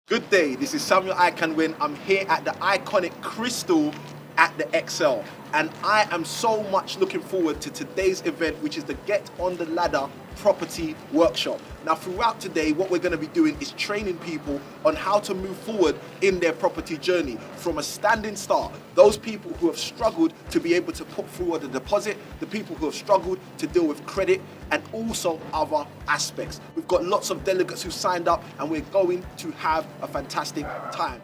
Good day, this is Samuel I Can Win. I'm here at the iconic Crystal at the Excel, and I am so much looking forward to today's event, which is the Get on the Ladder Property Workshop. Now, throughout today, what we're going to be doing is training people on how to move forward in their property journey from a standing start. Those people who have struggled to be able to put forward a deposit, the people who have struggled to deal with credit, and also other aspects. We've got lots of delegates who signed up, and we're going to have a fantastic time.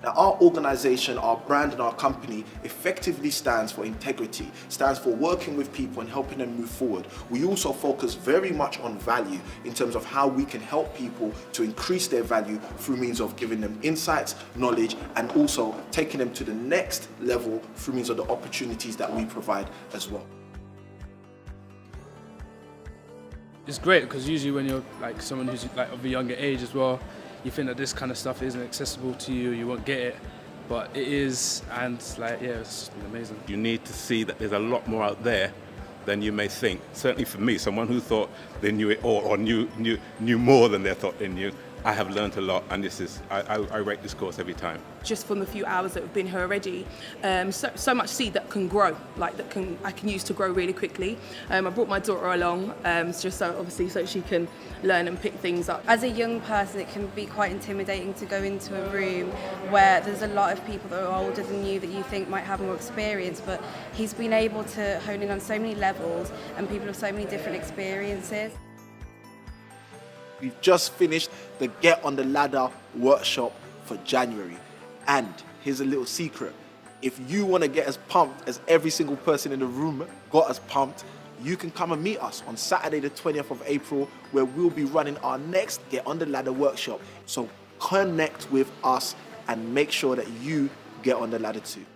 Now, our organization, our brand, and our company effectively stands for integrity, stands for working with people and helping them move forward. We also focus very much on value in terms of how we can help people to increase their value through means of giving them insights, knowledge, and also taking them to the next level through means of the opportunities that we provide as well. It's great because usually when you're like someone who's like of a younger age as well, you think that this kind of stuff isn't accessible to you, you won't get it, but it is, and like, yeah, it's just been amazing. You need to see that there's a lot more out there than you may think. Certainly for me, someone who thought they knew it all or knew more than they thought they knew, I have learned a lot, and this is, I rate this course every time. Just from the few hours that have been here already, so much seed that can grow, like I can use to grow really quickly. I brought my daughter along, just so she can learn and pick things up. As a young person, it can be quite intimidating to go into a room where there's a lot of people that are older than you that you think might have more experience, but he's been able to hone in on so many levels and people have so many different experiences. We've just finished the Get on the Ladder workshop for January. And here's a little secret. If you want to get as pumped as every single person in the room got us pumped, you can come and meet us on Saturday the 20th of April, where we'll be running our next Get on the Ladder workshop. So connect with us and make sure that you get on the ladder too.